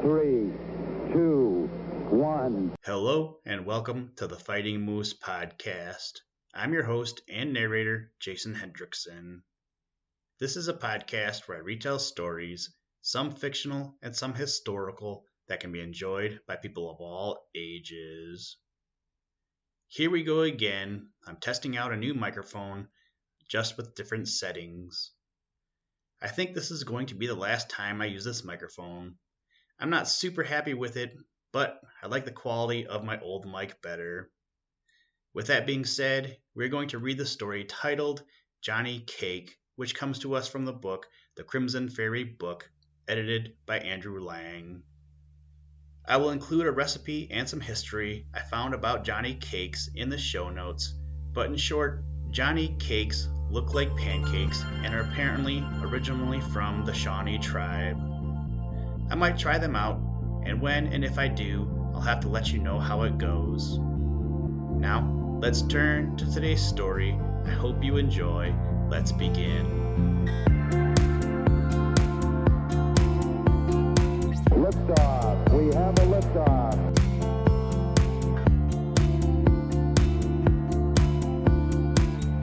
3, 2, 1. Hello and welcome to the Fighting Moose podcast. I'm your host and narrator, Jason Hendrickson. This is a podcast where I retell stories, some fictional and some historical, that can be enjoyed by people of all ages. Here we go again. I'm testing out a new microphone, just with different settings. I think this is going to be the last time I use this microphone. I'm not super happy with it, but I like the quality of my old mic better. With that being said, we're going to read the story titled Johnny Cake, which comes to us from the book The Crimson Fairy Book, edited by Andrew Lang. I will include a recipe and some history I found about Johnny Cakes in the show notes, but in short, Johnny Cakes look like pancakes and are apparently originally from the Shawnee tribe. I might try them out, and when and if I do, I'll have to let you know how it goes. Now, let's turn to today's story. I hope you enjoy. Let's begin. Liftoff. We have a liftoff.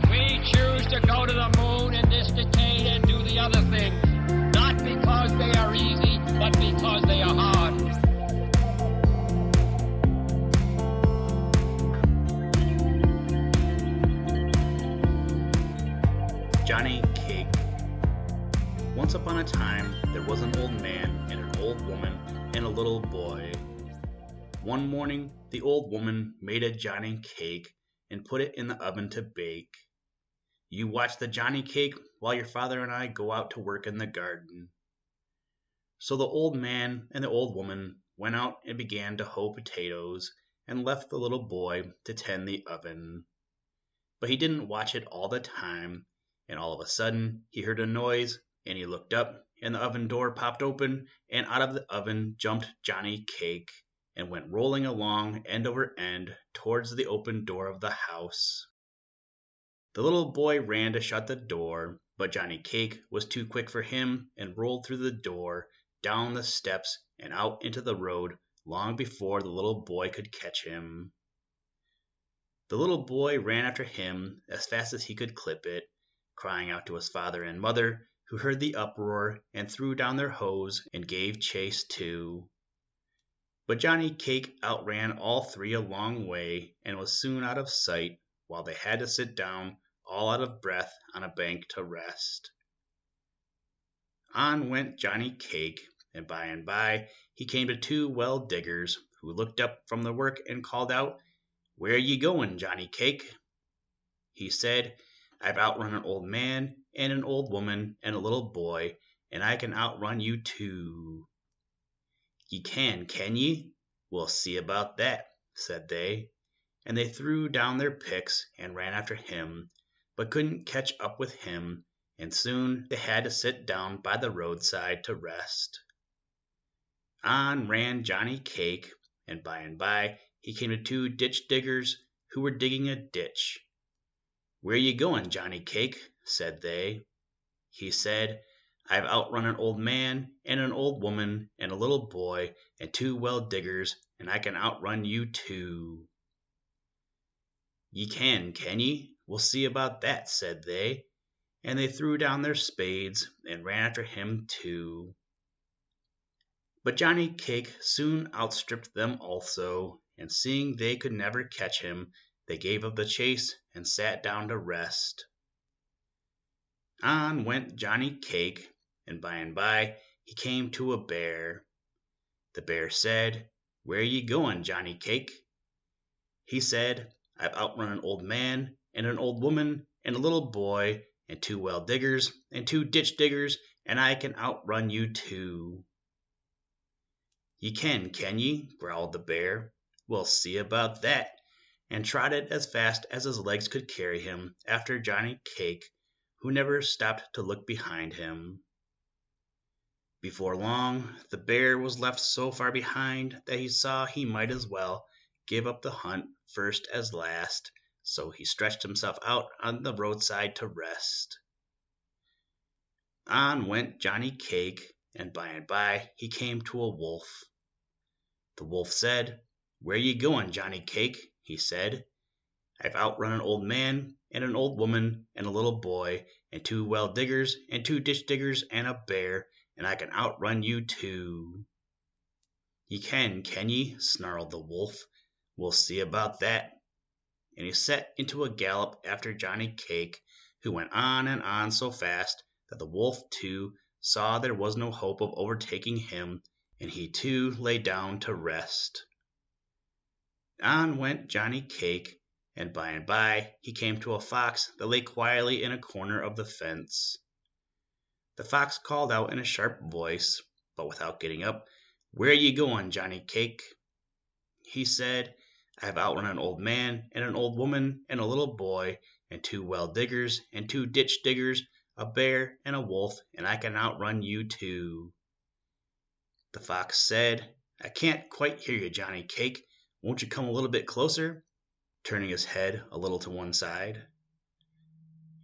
We choose to go to the moon in this decade and do the other things, not because they are easy, but because they are hard. Johnny Cake. Once upon a time, there was an old man and an old woman and a little boy. One morning, the old woman made a Johnny Cake and put it in the oven to bake. You watch the Johnny Cake while your father and I go out to work in the garden. So the old man and the old woman went out and began to hoe potatoes and left the little boy to tend the oven. But he didn't watch it all the time, and all of a sudden he heard a noise and he looked up and the oven door popped open and out of the oven jumped Johnny Cake and went rolling along end over end towards the open door of the house. The little boy ran to shut the door, but Johnny Cake was too quick for him and rolled through the door, down the steps, and out into the road long before the little boy could catch him. The little boy ran after him as fast as he could clip it, crying out to his father and mother, who heard the uproar and threw down their hoes and gave chase too. But Johnny Cake outran all three a long way and was soon out of sight, while they had to sit down, all out of breath, on a bank to rest. On went Johnny Cake, and by he came to two well diggers, who looked up from their work and called out, "Where ye going, Johnny Cake?" He said, "I've outrun an old man and an old woman and a little boy, and I can outrun you too." "Ye can ye? We'll see about that," said they, and they threw down their picks and ran after him, but couldn't catch up with him, and soon they had to sit down by the roadside to rest. On ran Johnny Cake, and by he came to two ditch diggers who were digging a ditch. "Where ye going, Johnny Cake?" said they. He said, "I've outrun an old man and an old woman and a little boy and two well diggers, and I can outrun you too." "Ye can ye? We'll see about that," said they, and they threw down their spades and ran after him too. But Johnny Cake soon outstripped them also, and seeing they could never catch him, they gave up the chase and sat down to rest. On went Johnny Cake, and by he came to a bear. The bear said, "Where ye going, Johnny Cake?" He said, "I've outrun an old man and an old woman and a little boy and two well diggers and two ditch diggers, and I can outrun you too." "Ye can ye?" growled the bear. "We'll see about that," and trotted as fast as his legs could carry him after Johnny Cake, who never stopped to look behind him. Before long, the bear was left so far behind that he saw he might as well give up the hunt first as last, so he stretched himself out on the roadside to rest. On went Johnny Cake, and by he came to a wolf. The wolf said, "Where you going, Johnny Cake?" he said. "I've outrun an old man and an old woman and a little boy and 2 well diggers and 2 ditch diggers and a bear, and I can outrun you too." "Ye can ye?" snarled the wolf. "We'll see about that." And he set into a gallop after Johnny Cake, who went on so fast that the wolf too saw there was no hope of overtaking him, and he too lay down to rest. On went Johnny Cake, and by he came to a fox that lay quietly in a corner of the fence. The fox called out in a sharp voice, but without getting up, "Where ye going, Johnny Cake?" He said, "I have outrun an old man and an old woman and a little boy and 2 well diggers and 2 ditch diggers, a bear and a wolf, and I can outrun you too." The fox said, "I can't quite hear you, Johnny Cake. Won't you come a little bit closer?" turning his head a little to one side.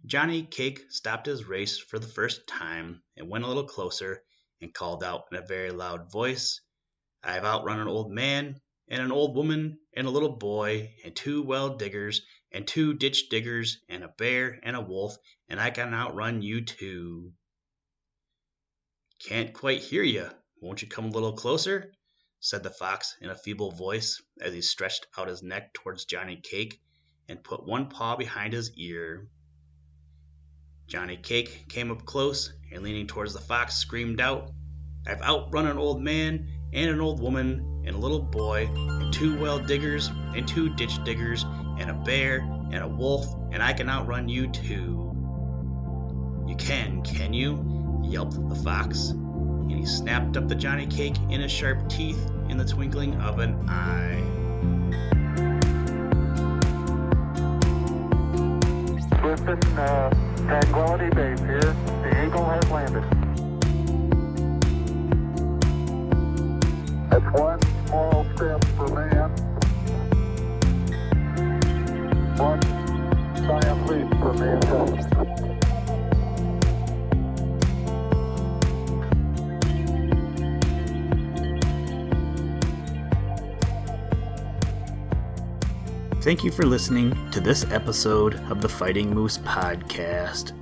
Johnny Cake stopped his race for the first time and went a little closer and called out in a very loud voice, "I have outrun an old man and an old woman and a little boy and 2 well diggers and 2 ditch diggers and a bear and a wolf, and I can outrun you too." "Can't quite hear you. Won't you come a little closer?" said the fox in a feeble voice as he stretched out his neck towards Johnny Cake and put one paw behind his ear. Johnny Cake came up close and leaning towards the fox screamed out, "I've outrun an old man and an old woman and a little boy and 2 well diggers and 2 ditch diggers and a bear and a wolf, and I can outrun you too." "You can you?" yelped the fox, and he snapped up the Johnny Cake in his sharp teeth in the twinkling of an eye. Listen, Tranquility Base here. The Eagle has landed. That's one small step for man, one giant leap for mankind. Thank you for listening to this episode of the Fighting Moose podcast.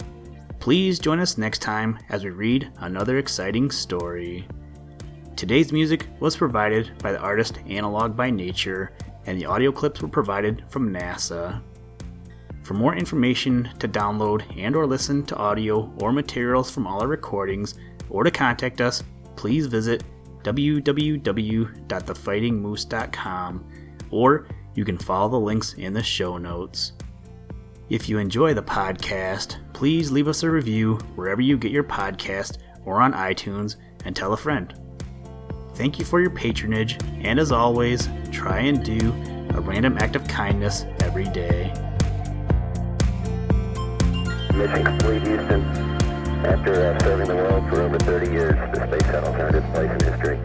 Please join us next time as we read another exciting story. Today's music was provided by the artist Analog by Nature, and the audio clips were provided from NASA. For more information to download and or listen to audio or materials from all our recordings, or to contact us, please visit www.thefightingmoose.com, or you can follow the links in the show notes. If you enjoy the podcast, please leave us a review wherever you get your podcast or on iTunes, and tell a friend. Thank you for your patronage, and as always, try and do a random act of kindness every day. Mission complete, Houston. After serving the world for over 30 years, the space shuttle earned its place in history.